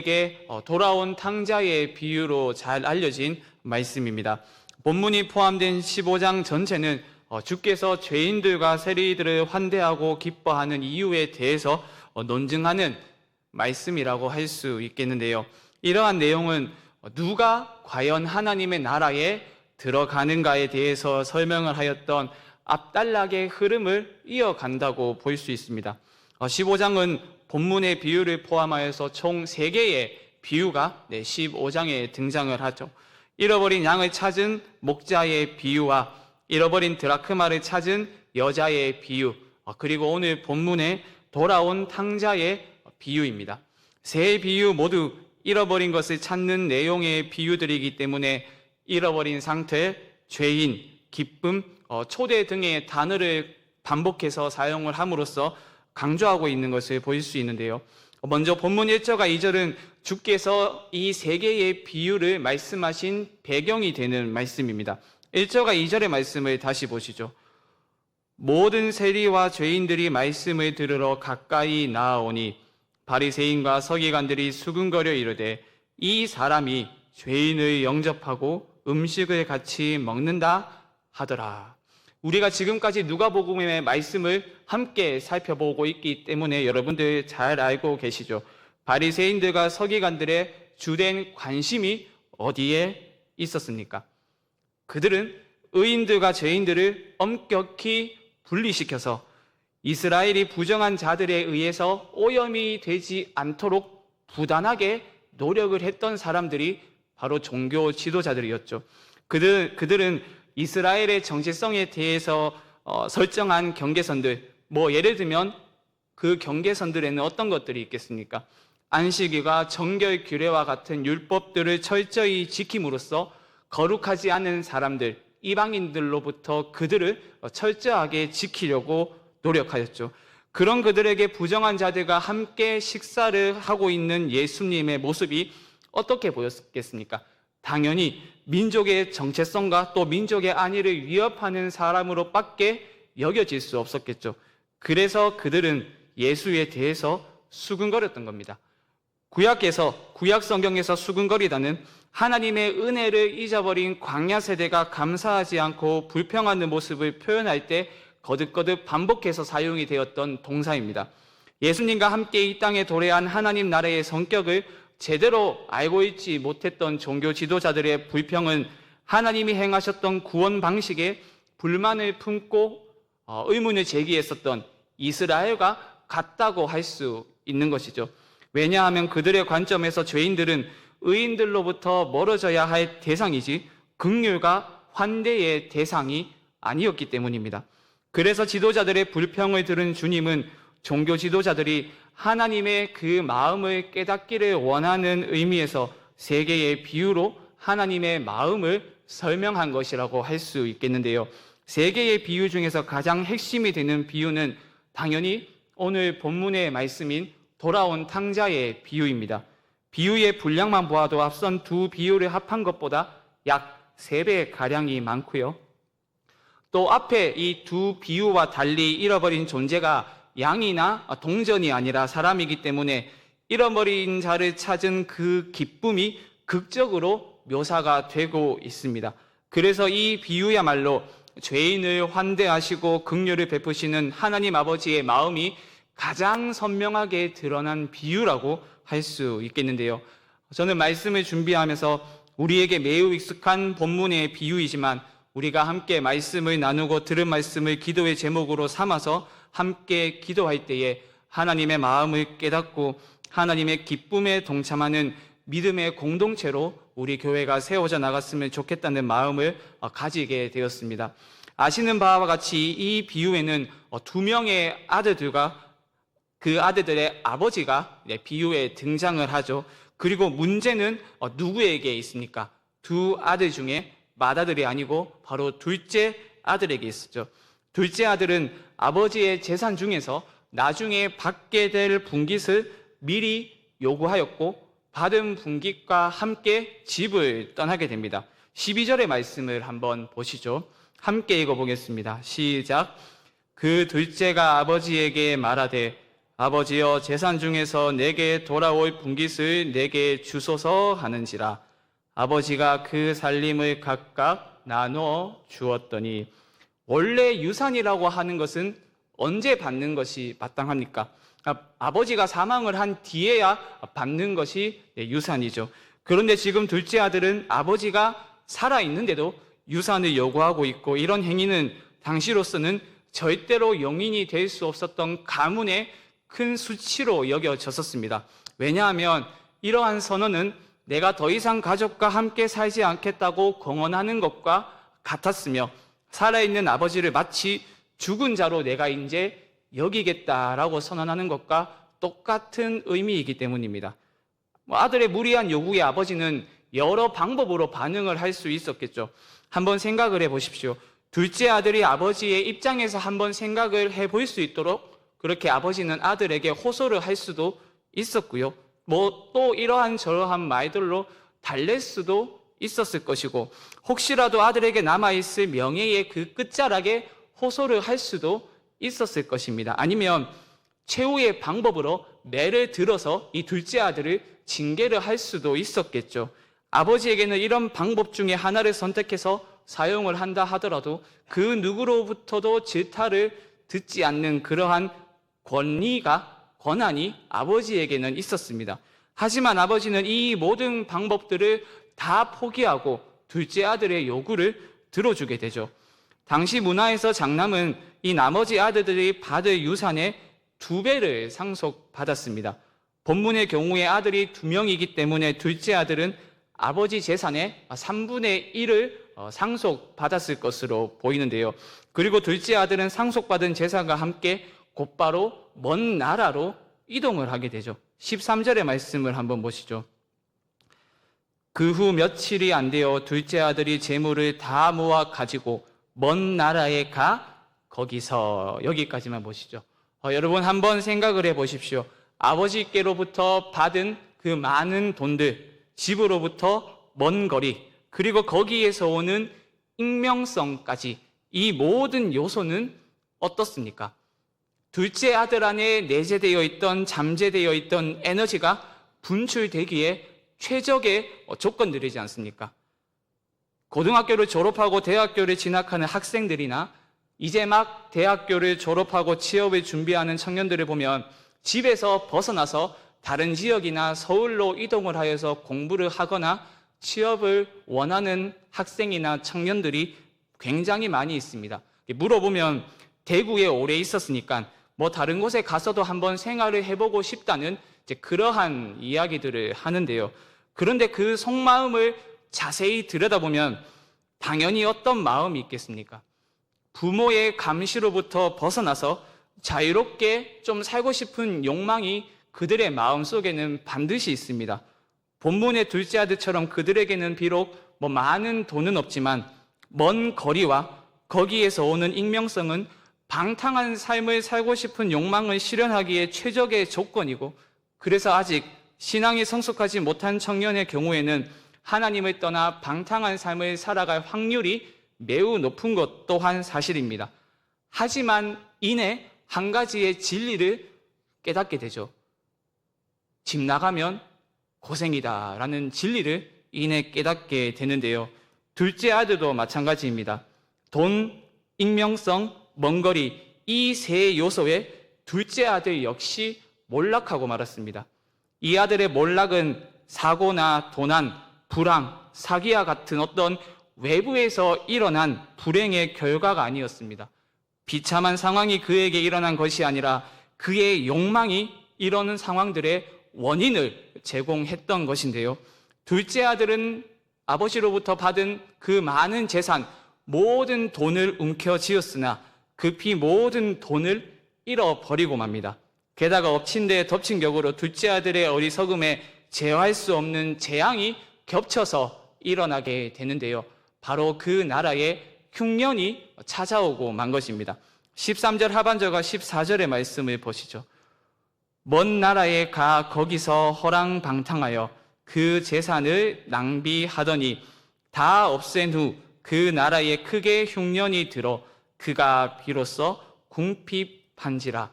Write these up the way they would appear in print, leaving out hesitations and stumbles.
게 돌아온 탕자의 비유로 잘 알려진 말씀입니다. 본문이 포함된 15장 전체는 주께서 죄인들과 세리들을 환대하고 기뻐하는 이유에 대해서 논증하는 말씀이라고 할 수 있겠는데요. 이러한 내용은 누가 과연 하나님의 나라에 들어가는가에 대해서 설명을 하였던 앞단락의 흐름을 이어간다고 볼 수 있습니다. 15장은 본문의 비유를 포함하여서 총 3개의 비유가 15장에 등장을 하죠. 잃어버린 양을 찾은 목자의 비유와 잃어버린 드라크마를 찾은 여자의 비유, 그리고 오늘 본문에 돌아온 탕자의 비유입니다. 세 비유 모두 잃어버린 것을 찾는 내용의 비유들이기 때문에 잃어버린 상태, 죄인, 기쁨, 초대 등의 단어를 반복해서 사용을 함으로써 강조하고 있는 것을 볼 수 있는데요. 먼저 본문 1절과 2절은 주께서 이 세 개의 비유를 말씀하신 배경이 되는 말씀입니다. 1절과 2절의 말씀을 다시 보시죠. 모든 세리와 죄인들이 말씀을 들으러 가까이 나아오니 바리새인과 서기관들이 수군거려 이르되 이 사람이 죄인을 영접하고 음식을 같이 먹는다 하더라. 우리가 지금까지 누가복음의 말씀을 함께 살펴보고 있기 때문에 여러분들 잘 알고 계시죠. 바리새인들과 서기관들의 주된 관심이 어디에 있었습니까? 그들은 의인들과 죄인들을 엄격히 분리시켜서 이스라엘이 부정한 자들에 의해서 오염이 되지 않도록 부단하게 노력을 했던 사람들이 바로 종교 지도자들이었죠. 그들은 이스라엘의 정체성에 대해서 설정한 경계선들, 예를 들면 그 경계선들에는 어떤 것들이 있겠습니까? 안식일과 정결 규례와 같은 율법들을 철저히 지킴으로써 거룩하지 않은 사람들, 이방인들로부터 그들을 철저하게 지키려고 노력하였죠. 그런 그들에게 부정한 자들과 함께 식사를 하고 있는 예수님의 모습이 어떻게 보였겠습니까? 당연히 민족의 정체성과 또 민족의 안위를 위협하는 사람으로 밖에 여겨질 수 없었겠죠. 그래서 그들은 예수에 대해서 수군거렸던 겁니다. 구약 성경에서 수군거리다는 하나님의 은혜를 잊어버린 광야 세대가 감사하지 않고 불평하는 모습을 표현할 때 거듭거듭 반복해서 사용이 되었던 동사입니다. 예수님과 함께 이 땅에 도래한 하나님 나라의 성격을 제대로 알고 있지 못했던 종교 지도자들의 불평은 하나님이 행하셨던 구원 방식에 불만을 품고 의문을 제기했었던 이스라엘과 같다고 할 수 있는 것이죠. 왜냐하면 그들의 관점에서 죄인들은 의인들로부터 멀어져야 할 대상이지 긍휼과 환대의 대상이 아니었기 때문입니다. 그래서 지도자들의 불평을 들은 주님은 종교 지도자들이 하나님의 그 마음을 깨닫기를 원하는 의미에서 세 개의 비유로 하나님의 마음을 설명한 것이라고 할 수 있겠는데요. 세 개의 비유 중에서 가장 핵심이 되는 비유는 당연히 오늘 본문의 말씀인 돌아온 탕자의 비유입니다. 비유의 분량만 보아도 앞선 두 비유를 합한 것보다 약 3배 가량이 많고요. 또 앞에 이 두 비유와 달리 잃어버린 존재가 양이나 동전이 아니라 사람이기 때문에 잃어버린 자를 찾은 그 기쁨이 극적으로 묘사가 되고 있습니다. 그래서 이 비유야말로 죄인을 환대하시고 긍휼을 베푸시는 하나님 아버지의 마음이 가장 선명하게 드러난 비유라고 할 수 있겠는데요. 저는 말씀을 준비하면서 우리에게 매우 익숙한 본문의 비유이지만 우리가 함께 말씀을 나누고 들은 말씀을 기도의 제목으로 삼아서 함께 기도할 때에 하나님의 마음을 깨닫고 하나님의 기쁨에 동참하는 믿음의 공동체로 우리 교회가 세워져 나갔으면 좋겠다는 마음을 가지게 되었습니다. 아시는 바와 같이 이 비유에는 2명의 아들들과 그 아들들의 아버지가 비유에 등장을 하죠. 그리고 문제는 누구에게 있습니까? 두 아들 중에 맏아들이 아니고 바로 둘째 아들에게 있었죠. 둘째 아들은 아버지의 재산 중에서 나중에 받게 될 분깃을 미리 요구하였고 받은 분깃과 함께 집을 떠나게 됩니다. 12절의 말씀을 한번 보시죠. 함께 읽어보겠습니다. 시작. 그 둘째가 아버지에게 말하되 아버지여 재산 중에서 내게 돌아올 분깃을 내게 주소서 하는지라. 아버지가 그 살림을 각각 나눠 주었더니. 원래 유산이라고 하는 것은 언제 받는 것이 마땅합니까? 아버지가 사망을 한 뒤에야 받는 것이 유산이죠. 그런데 지금 둘째 아들은 아버지가 살아있는데도 유산을 요구하고 있고, 이런 행위는 당시로서는 절대로 용인이 될 수 없었던 가문의 큰 수치로 여겨졌었습니다. 왜냐하면 이러한 선언은 내가 더 이상 가족과 함께 살지 않겠다고 공언하는 것과 같았으며, 살아있는 아버지를 마치 죽은 자로 내가 이제 여기겠다라고 선언하는 것과 똑같은 의미이기 때문입니다. 아들의 무리한 요구에 아버지는 여러 방법으로 반응을 할 수 있었겠죠. 한번 생각을 해보십시오. 둘째 아들이 아버지의 입장에서 한번 생각을 해볼 수 있도록 그렇게 아버지는 아들에게 호소를 할 수도 있었고요. 또 이러한 저러한 말들로 달랠 수도 있었을 것이고, 혹시라도 아들에게 남아있을 명예의 그 끝자락에 호소를 할 수도 있었을 것입니다. 아니면 최후의 방법으로 매를 들어서 이 둘째 아들을 징계를 할 수도 있었겠죠. 아버지에게는 이런 방법 중에 하나를 선택해서 사용을 한다 하더라도 그 누구로부터도 질타를 듣지 않는 그러한 권한이 아버지에게는 있었습니다. 하지만 아버지는 이 모든 방법들을 다 포기하고 둘째 아들의 요구를 들어주게 되죠. 당시 문화에서 장남은 이 나머지 아들들이 받을 유산의 2배를 상속받았습니다. 본문의 경우에 아들이 2명이기 때문에 둘째 아들은 아버지 재산의 3분의 1을 상속받았을 것으로 보이는데요. 그리고 둘째 아들은 상속받은 재산과 함께 곧바로 먼 나라로 이동을 하게 되죠. 13절의 말씀을 한번 보시죠. 그 후 며칠이 안 되어 둘째 아들이 재물을 다 모아 가지고 먼 나라에 가 거기서. 여기까지만 보시죠. 여러분 한번 생각을 해 보십시오. 아버지께로부터 받은 그 많은 돈들, 집으로부터 먼 거리, 그리고 거기에서 오는 익명성까지, 이 모든 요소는 어떻습니까? 둘째 아들 안에 내재되어 있던, 잠재되어 있던 에너지가 분출되기에 최적의 조건들이지 않습니까? 고등학교를 졸업하고 대학교를 진학하는 학생들이나 이제 막 대학교를 졸업하고 취업을 준비하는 청년들을 보면 집에서 벗어나서 다른 지역이나 서울로 이동을 하여서 공부를 하거나 취업을 원하는 학생이나 청년들이 굉장히 많이 있습니다. 물어보면 대구에 오래 있었으니까 다른 곳에 가서도 한번 생활을 해보고 싶다는 그러한 이야기들을 하는데요. 그런데 그 속마음을 자세히 들여다보면 당연히 어떤 마음이 있겠습니까? 부모의 감시로부터 벗어나서 자유롭게 좀 살고 싶은 욕망이 그들의 마음속에는 반드시 있습니다. 본문의 둘째 아들처럼 그들에게는 비록 많은 돈은 없지만 먼 거리와 거기에서 오는 익명성은 방탕한 삶을 살고 싶은 욕망을 실현하기에 최적의 조건이고, 그래서 아직 신앙이 성숙하지 못한 청년의 경우에는 하나님을 떠나 방탕한 삶을 살아갈 확률이 매우 높은 것 또한 사실입니다. 하지만 이내 한 가지의 진리를 깨닫게 되죠. 집 나가면 고생이다라는 진리를 이내 깨닫게 되는데요. 둘째 아들도 마찬가지입니다. 돈, 익명성, 먼 거리, 이 세 요소에 둘째 아들 역시 몰락하고 말았습니다. 이 아들의 몰락은 사고나 도난, 불황, 사기와 같은 어떤 외부에서 일어난 불행의 결과가 아니었습니다. 비참한 상황이 그에게 일어난 것이 아니라 그의 욕망이 이러는 상황들의 원인을 제공했던 것인데요. 둘째 아들은 아버지로부터 받은 그 많은 재산, 모든 돈을 움켜쥐었으나 급히 모든 돈을 잃어버리고 맙니다. 게다가 엎친 데 덮친 격으로 둘째 아들의 어리석음에 제어할 수 없는 재앙이 겹쳐서 일어나게 되는데요. 바로 그 나라에 흉년이 찾아오고 만 것입니다. 13절 하반절과 14절의 말씀을 보시죠. 먼 나라에 가 거기서 허랑방탕하여 그 재산을 낭비하더니 다 없앤 후 그 나라에 크게 흉년이 들어 그가 비로소 궁핍한지라.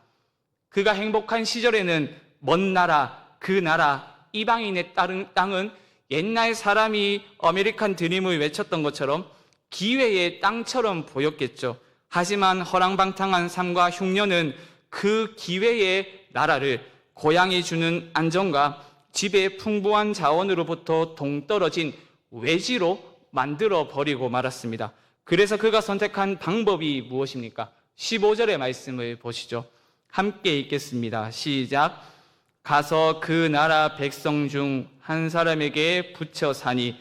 그가 행복한 시절에는 먼 나라, 그 나라, 이방인의 땅은 옛날 사람이 아메리칸 드림을 외쳤던 것처럼 기회의 땅처럼 보였겠죠. 하지만 허랑방탕한 삶과 흉년은 그 기회의 나라를 고향이 주는 안정과 집의 풍부한 자원으로부터 동떨어진 외지로 만들어 버리고 말았습니다. 그래서 그가 선택한 방법이 무엇입니까? 15절의 말씀을 보시죠. 함께 읽겠습니다. 시작. 가서 그 나라 백성 중 한 사람에게 붙여 사니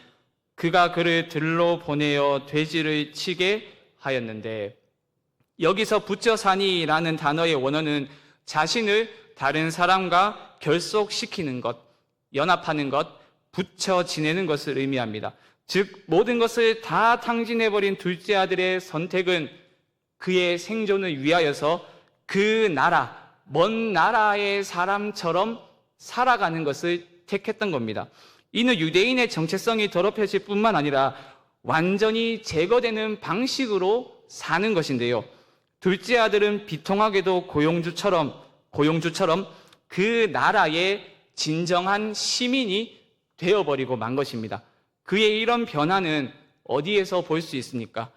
그가 그를 들로 보내어 돼지를 치게 하였는데, 여기서 붙여 사니라는 단어의 원어는 자신을 다른 사람과 결속시키는 것, 연합하는 것, 붙여 지내는 것을 의미합니다. 즉 모든 것을 다 탕진해버린 둘째 아들의 선택은 그의 생존을 위하여서 그 나라, 먼 나라의 사람처럼 살아가는 것을 택했던 겁니다. 이는 유대인의 정체성이 더럽혀질 뿐만 아니라 완전히 제거되는 방식으로 사는 것인데요. 둘째 아들은 비통하게도 고용주처럼 그 나라의 진정한 시민이 되어버리고 만 것입니다. 그의 이런 변화는 어디에서 볼 수 있습니까?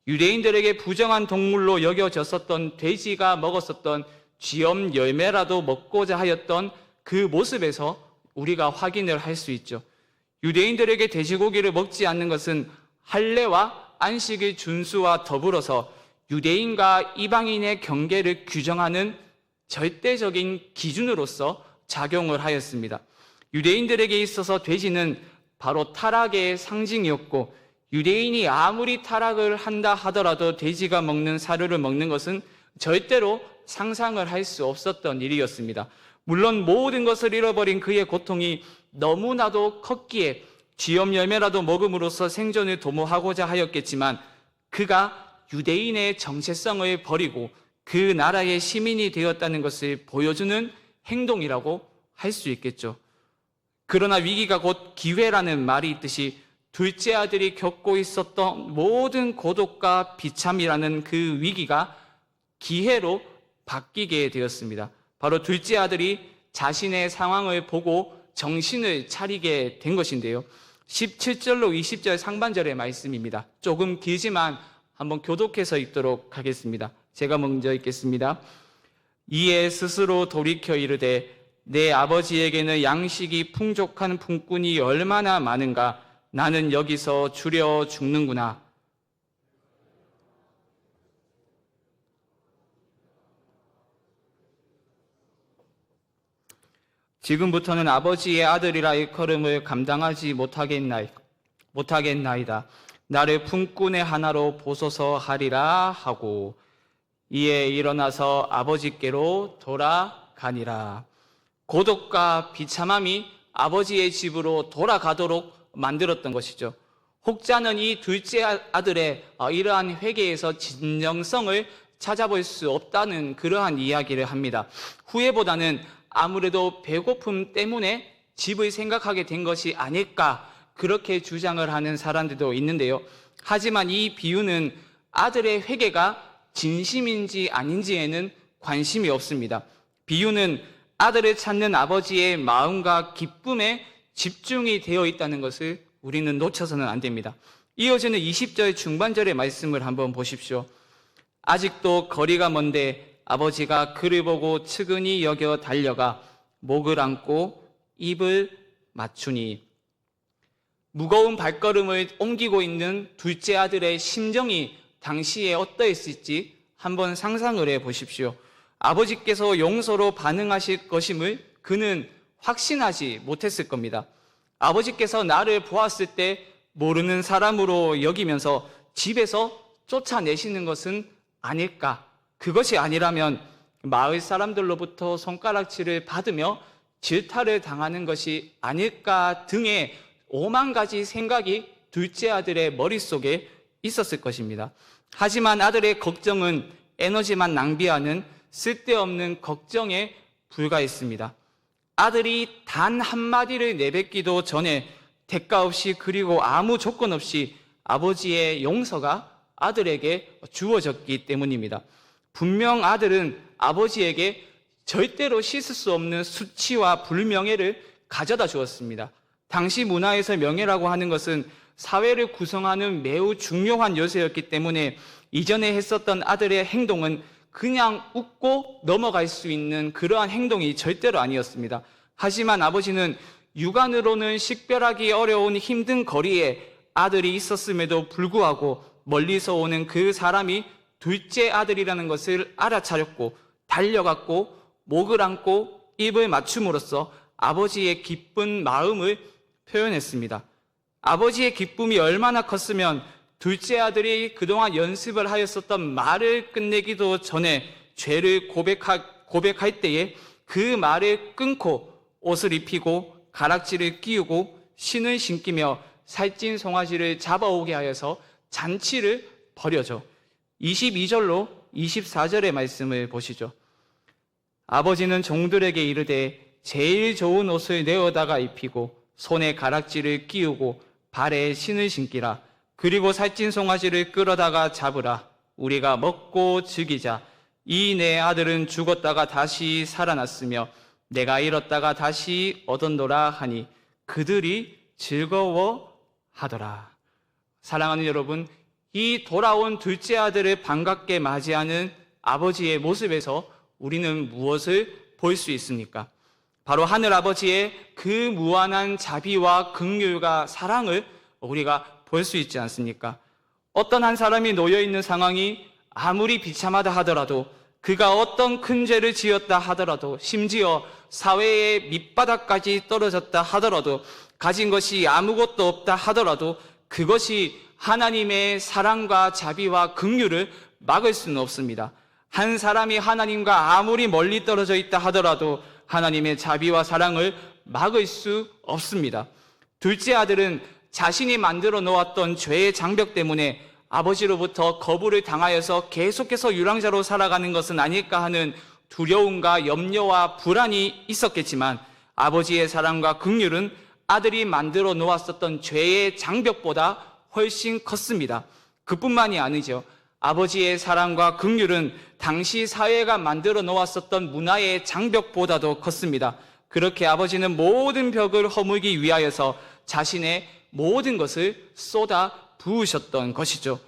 유대인들에게 부정한 동물로 여겨졌었던 돼지가 먹었었던 쥐엄 열매라도 먹고자 하였던 그 모습에서 우리가 확인을 할 수 있죠. 유대인들에게 돼지고기를 먹지 않는 것은 할례와 안식의 준수와 더불어서 유대인과 이방인의 경계를 규정하는 절대적인 기준으로서 작용을 하였습니다. 유대인들에게 있어서 돼지는 바로 타락의 상징이었고, 유대인이 아무리 타락을 한다 하더라도 돼지가 먹는 사료를 먹는 것은 절대로 상상을 할 수 없었던 일이었습니다. 물론 모든 것을 잃어버린 그의 고통이 너무나도 컸기에 쥐엄 열매라도 먹음으로써 생존을 도모하고자 하였겠지만, 그가 유대인의 정체성을 버리고 그 나라의 시민이 되었다는 것을 보여주는 행동이라고 할 수 있겠죠. 그러나 위기가 곧 기회라는 말이 있듯이 둘째 아들이 겪고 있었던 모든 고독과 비참이라는 그 위기가 기회로 바뀌게 되었습니다. 바로 둘째 아들이 자신의 상황을 보고 정신을 차리게 된 것인데요. 17절로 20절 상반절의 말씀입니다. 조금 길지만 한번 교독해서 읽도록 하겠습니다. 제가 먼저 읽겠습니다. 이에 스스로 돌이켜 이르되 내 아버지에게는 양식이 풍족한 품꾼이 얼마나 많은가, 나는 여기서 주려 죽는구나. 지금부터는 아버지의 아들이라 일컬음을 감당하지 못하겠나이다. 나를 품꾼의 하나로 보소서 하리라 하고, 이에 일어나서 아버지께로 돌아가니라. 고독과 비참함이 아버지의 집으로 돌아가도록 만들었던 것이죠. 혹자는 이 둘째 아들의 이러한 회개에서 진정성을 찾아볼 수 없다는 그러한 이야기를 합니다. 후회보다는 아무래도 배고픔 때문에 집을 생각하게 된 것이 아닐까, 그렇게 주장을 하는 사람들도 있는데요. 하지만 이 비유는 아들의 회개가 진심인지 아닌지에는 관심이 없습니다. 비유는 아들을 찾는 아버지의 마음과 기쁨에 집중이 되어 있다는 것을 우리는 놓쳐서는 안 됩니다. 이어지는 20절 중반절의 말씀을 한번 보십시오. 아직도 거리가 먼데 아버지가 그를 보고 측은히 여겨 달려가 목을 안고 입을 맞추니, 무거운 발걸음을 옮기고 있는 둘째 아들의 심정이 당시에 어떠했을지 한번 상상을 해 보십시오. 아버지께서 용서로 반응하실 것임을 그는 확신하지 못했을 겁니다. 아버지께서 나를 보았을 때 모르는 사람으로 여기면서 집에서 쫓아내시는 것은 아닐까? 그것이 아니라면 마을 사람들로부터 손가락질을 받으며 질타를 당하는 것이 아닐까 등의 5만 가지 생각이 둘째 아들의 머릿속에 있었을 것입니다. 하지만 아들의 걱정은 에너지만 낭비하는 쓸데없는 걱정에 불과했습니다. 아들이 단 한마디를 내뱉기도 전에 대가 없이, 그리고 아무 조건 없이 아버지의 용서가 아들에게 주어졌기 때문입니다. 분명 아들은 아버지에게 절대로 씻을 수 없는 수치와 불명예를 가져다 주었습니다. 당시 문화에서 명예라고 하는 것은 사회를 구성하는 매우 중요한 요소였기 때문에 이전에 했었던 아들의 행동은 그냥 웃고 넘어갈 수 있는 그러한 행동이 절대로 아니었습니다. 하지만 아버지는 육안으로는 식별하기 어려운 힘든 거리에 아들이 있었음에도 불구하고 멀리서 오는 그 사람이 둘째 아들이라는 것을 알아차렸고 달려갔고 목을 안고 입을 맞춤으로써 아버지의 기쁜 마음을 표현했습니다. 아버지의 기쁨이 얼마나 컸으면 둘째 아들이 그동안 연습을 하였었던 말을 끝내기도 전에 죄를 고백할 때에 그 말을 끊고 옷을 입히고 가락지를 끼우고 신을 신기며 살찐 송아지를 잡아오게 하여서 잔치를 벌여줘. 22절로 24절의 말씀을 보시죠. 아버지는 종들에게 이르되 제일 좋은 옷을 내어다가 입히고 손에 가락지를 끼우고 발에 신을 신기라. 그리고 살찐 송아지를 끌어다가 잡으라. 우리가 먹고 즐기자. 이 내 아들은 죽었다가 다시 살아났으며 내가 잃었다가 다시 얻었노라 하니 그들이 즐거워하더라. 사랑하는 여러분, 이 돌아온 둘째 아들을 반갑게 맞이하는 아버지의 모습에서 우리는 무엇을 볼 수 있습니까? 바로 하늘 아버지의 그 무한한 자비와 긍휼과 사랑을 우리가 볼 수 있지 않습니까? 어떤 한 사람이 놓여있는 상황이 아무리 비참하다 하더라도, 그가 어떤 큰 죄를 지었다 하더라도, 심지어 사회의 밑바닥까지 떨어졌다 하더라도, 가진 것이 아무것도 없다 하더라도 그것이 하나님의 사랑과 자비와 긍휼을 막을 수는 없습니다. 한 사람이 하나님과 아무리 멀리 떨어져 있다 하더라도 하나님의 자비와 사랑을 막을 수 없습니다. 둘째 아들은 자신이 만들어 놓았던 죄의 장벽 때문에 아버지로부터 거부를 당하여서 계속해서 유랑자로 살아가는 것은 아닐까 하는 두려움과 염려와 불안이 있었겠지만, 아버지의 사랑과 긍휼은 아들이 만들어 놓았었던 죄의 장벽보다 훨씬 컸습니다. 그뿐만이 아니죠. 아버지의 사랑과 긍휼은 당시 사회가 만들어 놓았었던 문화의 장벽보다도 컸습니다. 그렇게 아버지는 모든 벽을 허물기 위하여서 자신의 모든 것을 쏟아 부으셨던 것이죠.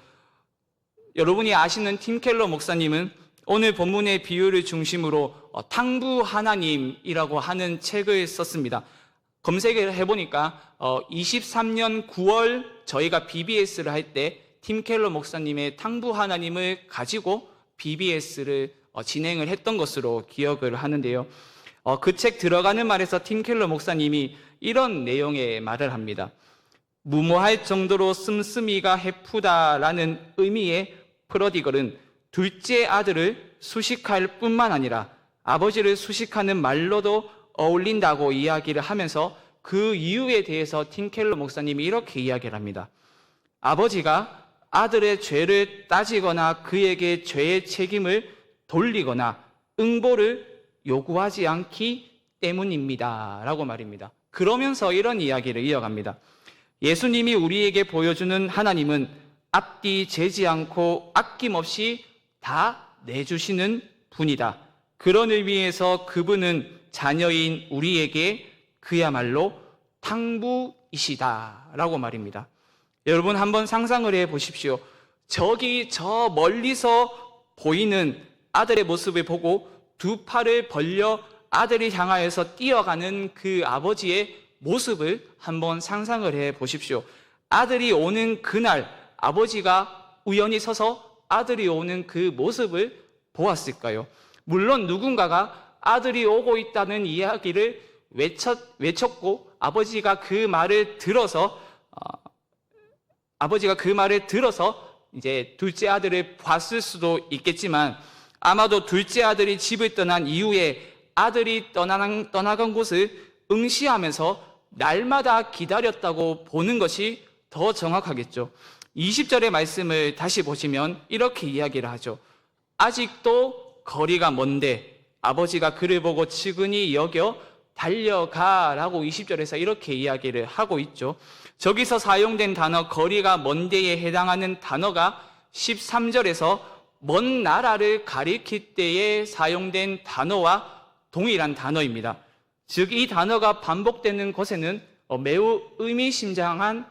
여러분이 아시는 팀 켈러 목사님은 오늘 본문의 비유를 중심으로 탕부 하나님이라고 하는 책을 썼습니다. 검색을 해보니까 23년 9월 저희가 BBS를 할 때 팀 켈러 목사님의 탕부 하나님을 가지고 BBS를 진행을 했던 것으로 기억을 하는데요. 그 책 들어가는 말에서 팀 켈러 목사님이 이런 내용의 말을 합니다. 무모할 정도로 씀씀이가 해프다라는 의미의 프로디걸은 둘째 아들을 수식할 뿐만 아니라 아버지를 수식하는 말로도 어울린다고 이야기를 하면서 그 이유에 대해서 팀 켈러 목사님이 이렇게 이야기를 합니다. 아버지가 아들의 죄를 따지거나 그에게 죄의 책임을 돌리거나 응보를 요구하지 않기 때문입니다 라고 말입니다. 그러면서 이런 이야기를 이어갑니다. 예수님이 우리에게 보여주는 하나님은 앞뒤 재지 않고 아낌없이 다 내주시는 분이다. 그런 의미에서 그분은 자녀인 우리에게 그야말로 탕부이시다 라고 말입니다. 여러분 한번 상상을 해 보십시오. 저기 저 멀리서 보이는 아들의 모습을 보고 두 팔을 벌려 아들을 향하여서 뛰어가는 그 아버지의 모습을 한번 상상을 해 보십시오. 아들이 오는 그날 아버지가 우연히 서서 아들이 오는 그 모습을 보았을까요? 물론 누군가가 아들이 오고 있다는 이야기를 외쳤고 아버지가 그 말을 들어서 이제 둘째 아들을 봤을 수도 있겠지만, 아마도 둘째 아들이 집을 떠난 이후에 아들이 떠나간 곳을 응시하면서 날마다 기다렸다고 보는 것이 더 정확하겠죠. 20절의 말씀을 다시 보시면 이렇게 이야기를 하죠. 아직도 거리가 먼데 아버지가 그를 보고 측은히 여겨 달려가라고 20절에서 이렇게 이야기를 하고 있죠. 저기서 사용된 단어 거리가 먼데에 해당하는 단어가 13절에서 먼 나라를 가리킬 때에 사용된 단어와 동일한 단어입니다. 즉, 이 단어가 반복되는 것에는 매우 의미심장한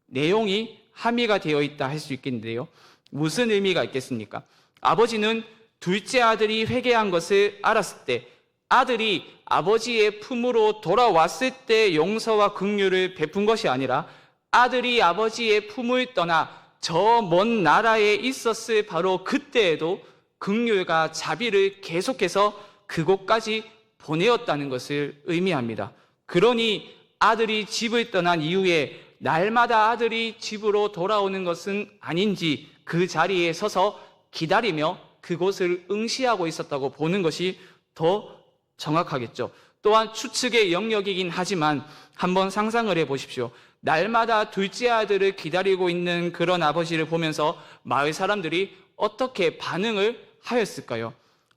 내용이 함의가 되어 있다 할 수 있겠는데요. 무슨 의미가 있겠습니까? 아버지는 둘째 아들이 회개한 것을 알았을 때, 아들이 아버지의 품으로 돌아왔을 때 용서와 긍휼을 베푼 것이 아니라 아들이 아버지의 품을 떠나 저 먼 나라에 있었을 바로 그때에도 긍휼과 자비를 계속해서 그곳까지 보내었다는 것을 의미합니다. 그러니 아들이 집을 떠난 이후에 날마다 아들이 집으로 돌아오는 것은 아닌지 그 자리에 서서 기다리며 그곳을 응시하고 있었다고 보는 것이 더 정확하겠죠. 또한 추측의 영역이긴 하지만 한번 상상을 해보십시오. 날마다 둘째 아들을 기다리고 있는 그런 아버지를 보면서 마을 사람들이 어떻게 반응을 하였을까요?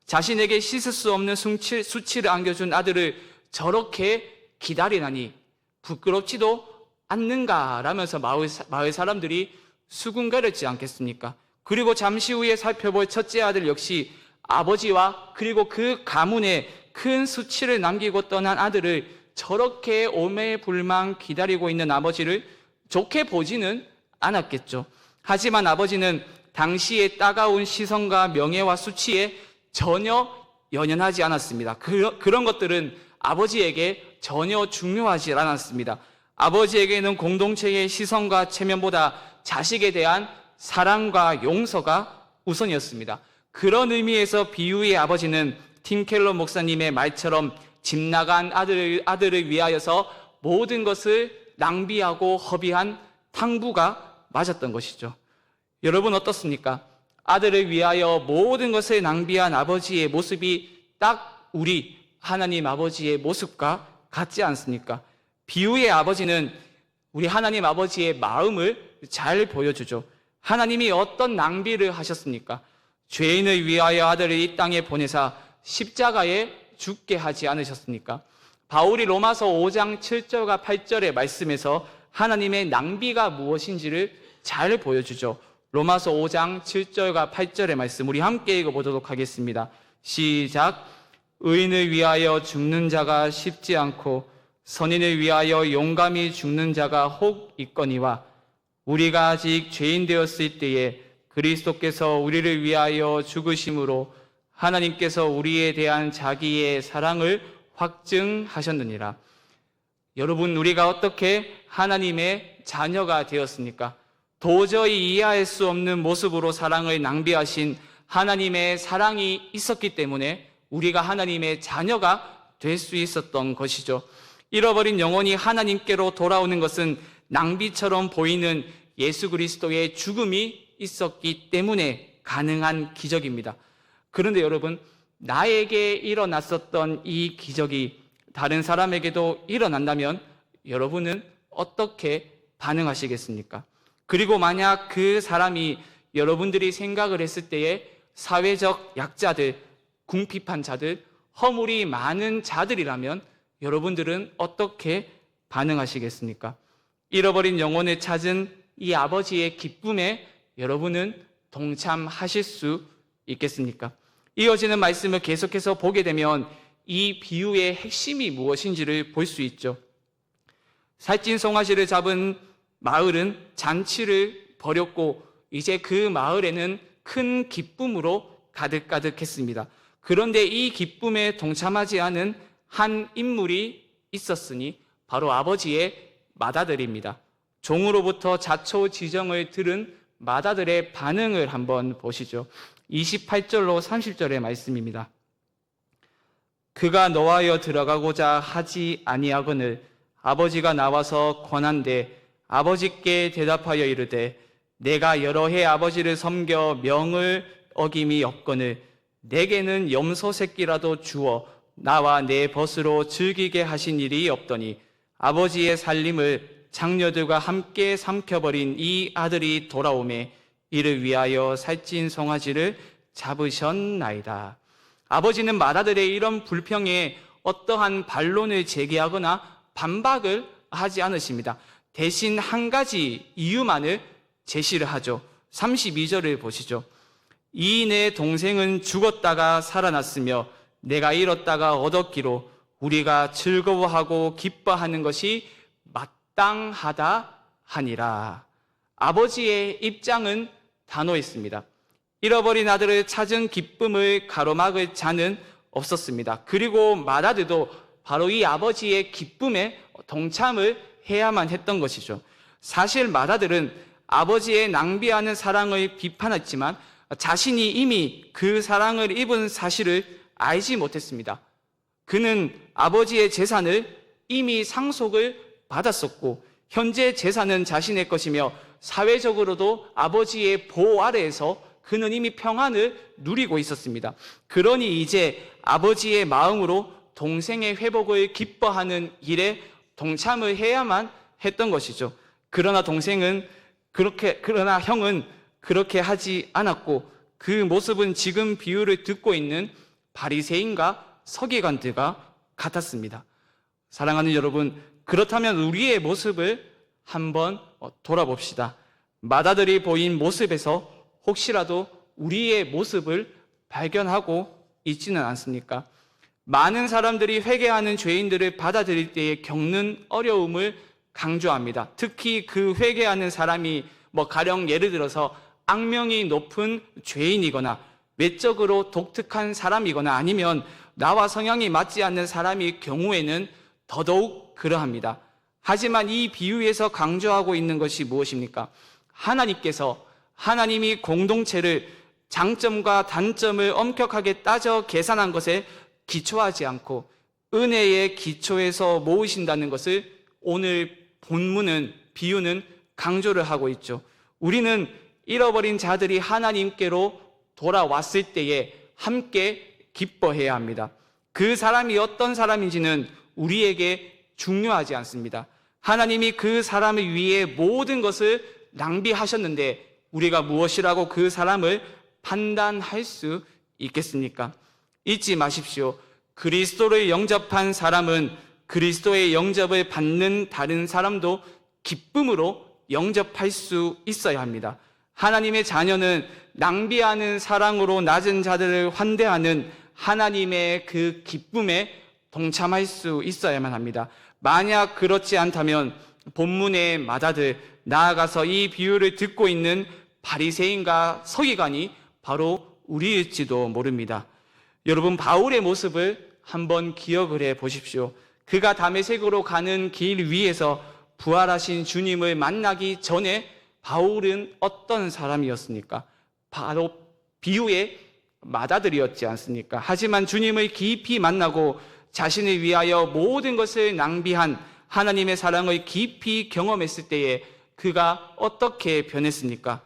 자신에게 씻을 수 없는 수치를 안겨준 아들을 저렇게 기다리나니 부끄럽지도 않는가라면서 마을 사람들이 수군거렸지 않겠습니까? 그리고 잠시 후에 살펴볼 첫째 아들 역시 아버지와 그리고 그 가문에 큰 수치를 남기고 떠난 아들을 저렇게 오매불망 기다리고 있는 아버지를 좋게 보지는 않았겠죠. 하지만 아버지는 당시의 따가운 시선과 명예와 수치에 전혀 연연하지 않았습니다. 그런 것들은 아버지에게 전혀 중요하지 않았습니다. 아버지에게는 공동체의 시선과 체면보다 자식에 대한 사랑과 용서가 우선이었습니다. 그런 의미에서 비유의 아버지는 팀 켈러 목사님의 말처럼 집 나간 아들을 위하여서 모든 것을 낭비하고 허비한 탕부가 맞았던 것이죠. 여러분 어떻습니까? 아들을 위하여 모든 것을 낭비한 아버지의 모습이 딱 우리 하나님 아버지의 모습과 같지 않습니까? 비유의 아버지는 우리 하나님 아버지의 마음을 잘 보여주죠. 하나님이 어떤 낭비를 하셨습니까? 죄인을 위하여 아들을 이 땅에 보내사 십자가에 죽게 하지 않으셨습니까? 바울이 로마서 5장 7절과 8절의 말씀에서 하나님의 낭비가 무엇인지를 잘 보여주죠. 로마서 5장 7절과 8절의 말씀 우리 함께 읽어보도록 하겠습니다. 시작. 의인을 위하여 죽는 자가 쉽지 않고 선인을 위하여 용감히 죽는 자가 혹 있거니와 우리가 아직 죄인 되었을 때에 그리스도께서 우리를 위하여 죽으심으로 하나님께서 우리에 대한 자기의 사랑을 확증하셨느니라. 여러분, 우리가 어떻게 하나님의 자녀가 되었습니까? 도저히 이해할 수 없는 모습으로 사랑을 낭비하신 하나님의 사랑이 있었기 때문에 우리가 하나님의 자녀가 될 수 있었던 것이죠. 잃어버린 영혼이 하나님께로 돌아오는 것은 낭비처럼 보이는 예수 그리스도의 죽음이 있었기 때문에 가능한 기적입니다. 그런데 여러분, 나에게 일어났었던 이 기적이 다른 사람에게도 일어난다면 여러분은 어떻게 반응하시겠습니까? 그리고 만약 그 사람이 여러분들이 생각을 했을 때에 사회적 약자들, 궁핍한 자들, 허물이 많은 자들이라면 여러분들은 어떻게 반응하시겠습니까? 잃어버린 영혼을 찾은 이 아버지의 기쁨에 여러분은 동참하실 수 있겠습니까? 이어지는 말씀을 계속해서 보게 되면 이 비유의 핵심이 무엇인지를 볼 수 있죠. 살찐 송아지를 잡은 마을은 잔치를 벌였고 이제 그 마을에는 큰 기쁨으로 가득가득했습니다. 그런데 이 기쁨에 동참하지 않은 한 인물이 있었으니 바로 아버지의 맏아들입니다. 종으로부터 자초지정을 들은 맏아들의 반응을 한번 보시죠. 28절로 30절의 말씀입니다. 그가 노하여 들어가고자 하지 아니하거늘 아버지가 나와서 권한대 아버지께 대답하여 이르되 내가 여러 해 아버지를 섬겨 명을 어김이 없거늘 내게는 염소 새끼라도 주어 나와 내 벗으로 즐기게 하신 일이 없더니 아버지의 살림을 장녀들과 함께 삼켜버린 이 아들이 돌아오매 이를 위하여 살찐 송아지를 잡으셨나이다. 아버지는 맏아들의 이런 불평에 어떠한 반론을 제기하거나 반박을 하지 않으십니다. 대신 한 가지 이유만을 제시를 하죠. 32절을 보시죠. 이 내 동생은 죽었다가 살아났으며 내가 잃었다가 얻었기로 우리가 즐거워하고 기뻐하는 것이 마땅하다 하니라. 아버지의 입장은 단호했습니다. 잃어버린 아들을 찾은 기쁨을 가로막을 자는 없었습니다. 그리고 마다드도 바로 이 아버지의 기쁨에 동참을 해야만 했던 것이죠. 사실 마다들은 아버지의 낭비하는 사랑을 비판했지만 자신이 이미 그 사랑을 입은 사실을 알지 못했습니다. 그는 아버지의 재산을 이미 상속을 받았었고 현재 재산은 자신의 것이며 사회적으로도 아버지의 보호 아래에서 그는 이미 평안을 누리고 있었습니다. 그러니 이제 아버지의 마음으로 동생의 회복을 기뻐하는 일에 동참을 해야만 했던 것이죠. 그러나 형은 그렇게 하지 않았고 그 모습은 지금 비유를 듣고 있는 바리새인과 서기관들과 같았습니다. 사랑하는 여러분, 그렇다면 우리의 모습을 한번 돌아봅시다. 마다들이 보인 모습에서 혹시라도 우리의 모습을 발견하고 있지는 않습니까? 많은 사람들이 회개하는 죄인들을 받아들일 때에 겪는 어려움을 강조합니다. 특히 그 회개하는 사람이 가령 예를 들어서 악명이 높은 죄인이거나 외적으로 독특한 사람이거나 아니면 나와 성향이 맞지 않는 사람일 경우에는 더더욱 그러합니다. 하지만 이 비유에서 강조하고 있는 것이 무엇입니까? 하나님이 공동체를 장점과 단점을 엄격하게 따져 계산한 것에 기초하지 않고 은혜의 기초에서 모으신다는 것을 오늘 비유는 강조를 하고 있죠. 우리는 잃어버린 자들이 하나님께로 돌아왔을 때에 함께 기뻐해야 합니다. 그 사람이 어떤 사람인지는 우리에게 중요하지 않습니다. 하나님이 그 사람을 위해 모든 것을 낭비하셨는데 우리가 무엇이라고 그 사람을 판단할 수 있겠습니까? 잊지 마십시오. 그리스도를 영접한 사람은 그리스도의 영접을 받는 다른 사람도 기쁨으로 영접할 수 있어야 합니다. 하나님의 자녀는 낭비하는 사랑으로 낮은 자들을 환대하는 하나님의 그 기쁨에 동참할 수 있어야만 합니다. 만약 그렇지 않다면 본문의 마다들, 나아가서 이 비유를 듣고 있는 바리새인과 서기관이 바로 우리일지도 모릅니다. 여러분, 바울의 모습을 한번 기억을 해 보십시오. 그가 다메섹으로 가는 길 위에서 부활하신 주님을 만나기 전에 바울은 어떤 사람이었습니까? 바로 비유의 마다들이었지 않습니까? 하지만 주님을 깊이 만나고 자신을 위하여 모든 것을 낭비한 하나님의 사랑을 깊이 경험했을 때에 그가 어떻게 변했습니까?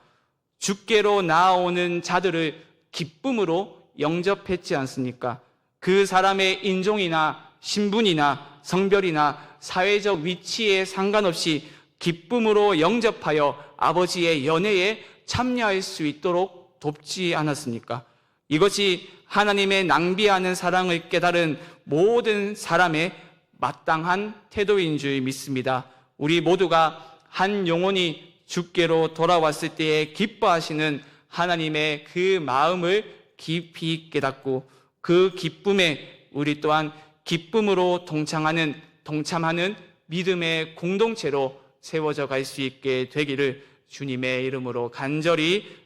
주께로 나아오는 자들을 기쁨으로 영접했지 않습니까? 그 사람의 인종이나 신분이나 성별이나 사회적 위치에 상관없이 기쁨으로 영접하여 아버지의 연회에 참여할 수 있도록 돕지 않았습니까? 이것이 하나님의 낭비하는 사랑을 깨달은 모든 사람의 마땅한 태도인 줄 믿습니다. 우리 모두가 한 영혼이 주께로 돌아왔을 때에 기뻐하시는 하나님의 그 마음을 깊이 깨닫고 그 기쁨에 우리 또한 기쁨으로 동참하는 믿음의 공동체로 세워져 갈 수 있게 되기를 주님의 이름으로 간절히